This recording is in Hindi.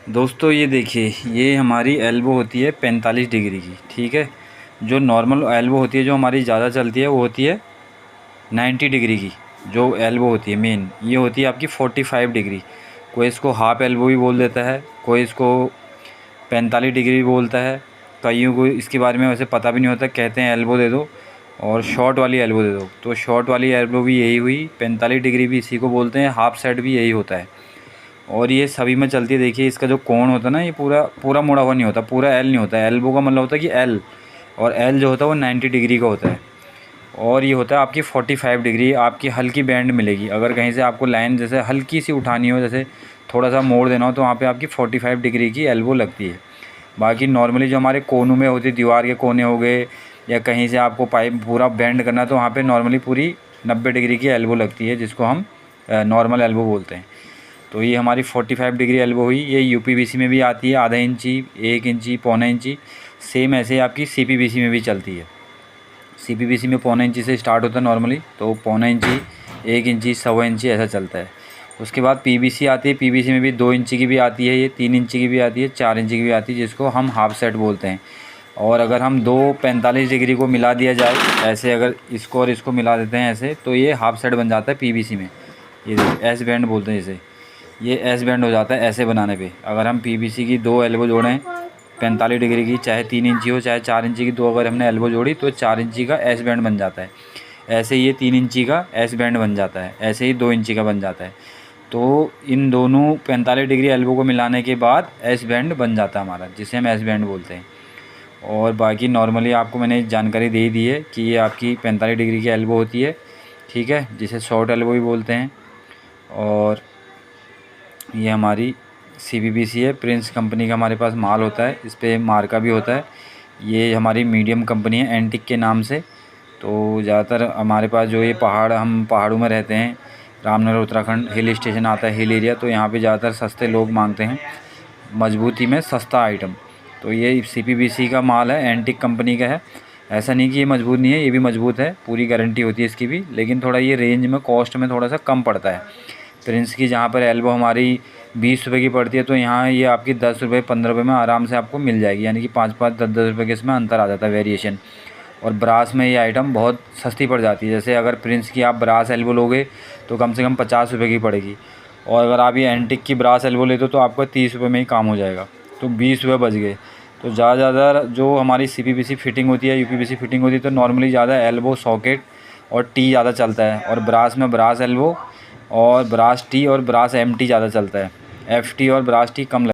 दोस्तों ये देखिए, ये हमारी एल्बो होती है 45 डिग्री की। ठीक है, जो नॉर्मल एल्बो होती है, जो हमारी ज़्यादा चलती है, वो होती है 90 डिग्री की। जो एल्बो होती है मेन, ये होती है आपकी 45 डिग्री। कोई इसको हाफ एल्बो भी बोल देता है, कोई इसको 45 डिग्री भी बोलता है। कईयों को इसके बारे में वैसे पता भी नहीं होता, कहते हैं एल्बो दे दो और शॉर्ट वाली एल्बो दे दो। तो शॉर्ट वाली एल्बो भी यही हुई, 45 डिग्री भी इसी को बोलते हैं, हाफ सेट भी यही होता है। और ये सभी में चलती है। देखिए इसका जो कोण होता है ना, ये पूरा पूरा मुड़ा हुआ नहीं होता, पूरा एल नहीं होता है। एल्बो का मतलब होता है कि एल, और एल जो होता है वो 90 डिग्री का होता है। और ये होता है आपकी 45 डिग्री। आपकी हल्की बैंड मिलेगी, अगर कहीं से आपको लाइन जैसे हल्की सी उठानी हो, जैसे थोड़ा सा मोड़ देना हो, तो वहाँ पे आपकी 45 डिग्री की एल्बो लगती है। बाकी नॉर्मली जो हमारे कोनों में होती है, दीवार के कोने हो गए, या कहीं से आपको पाइप पूरा बेंड करना है, तो वहाँ पे नॉर्मली पूरी 90 डिग्री की एल्बो लगती है, जिसको हम नॉर्मल एल्बो बोलते हैं। तो ये हमारी 45 डिग्री एल्बो हुई। ये यूपीवीसी में भी आती है, आधा इंची, 1 इंची, पौना इंची। सेम ऐसे आपकी सीपीवीसी में भी चलती है। सीपीवीसी में पौना इंची से स्टार्ट होता है नॉर्मली, तो पौना इंची, 1 इंची, सवा इंची ऐसा चलता है। उसके बाद पीवीसी आती है। पीवीसी में भी 2 इंची की भी आती है, ये 3 इंची की भी आती है, 4 इंची की भी आती है, जिसको हम हाफ सेट बोलते हैं। और अगर हम दो 45 डिग्री को मिला दिया जाए ऐसे, अगर इसको और इसको मिला देते हैं ऐसे, तो ये हाफ सेट बन जाता है पीवीसी में। ये एस बैंड बोलते हैं इसे, ये एस बैंड हो जाता है ऐसे बनाने पे। अगर हम पीवीसी की 2 एल्बो जोड़ें 45 डिग्री की, चाहे 3 इंची हो चाहे 4 इंची की, 2 अगर हमने एल्बो जोड़ी तो 4 इंची का एस बैंड बन जाता है। ऐसे ये 3 इंची का एस बैंड बन जाता है, ऐसे ही 2 इंची का बन जाता है। तो इन दोनों 45 डिग्री एल्बो को मिलाने के बाद एस बैंड बन जाता है हमारा, जिसे हम एस बैंड बोलते हैं। और बाकी नॉर्मली आपको मैंने जानकारी दे ही दी है कि ये आपकी 45 डिग्री की एल्बो होती है। ठीक है, जिसे शॉर्ट एल्बो भी बोलते हैं। और ये हमारी सीपीवीसी है, प्रिंस कंपनी का हमारे पास माल होता है, इस पर मार्का भी होता है। ये हमारी मीडियम कंपनी है, एंटिक के नाम से। तो ज़्यादातर हमारे पास जो ये हम पहाड़ों में रहते हैं, रामनगर उत्तराखंड हिल स्टेशन आता है, हिल एरिया, तो यहाँ पे ज़्यादातर सस्ते लोग मांगते हैं, मजबूती में सस्ता आइटम। तो ये सीपीवीसी का माल है, एंटिक कंपनी का है। ऐसा नहीं कि ये मजबूत नहीं है, ये भी मजबूत है, पूरी गारंटी होती है इसकी भी, लेकिन थोड़ा ये रेंज में, कॉस्ट में थोड़ा सा कम पड़ता है। प्रिंस की जहाँ पर एल्बो हमारी 20 रुपये की पड़ती है, तो यहाँ ये आपकी 10 रुपये 15 रुपये में आराम से आपको मिल जाएगी, यानी कि 5-5 10-10 रुपये के इसमें अंतर आ जाता है, वेरिएशन। और ब्रास में ये आइटम बहुत सस्ती पड़ जाती है। जैसे अगर प्रिंस की आप ब्रास एल्बो लोगे तो कम से कम 50 रुपये की पड़ेगी, और अगर आप ये एंटिक की ब्रास एल्बो लेते हो तो आपका 30 रुपये में ही काम हो जाएगा, तो 20 रुपये बच गए। तो ज़्यादा जो हमारी सीपीवीसी फिटिंग होती है, यूपीवीसी फिटिंग होती है, तो नॉर्मली ज़्यादा एल्बो सॉकेट और टी ज़्यादा चलता है, और ब्रास में ब्रास एल्बो और ब्रास टी और ब्रास एमटी ज़्यादा चलता है। एफटी और ब्रास टी कम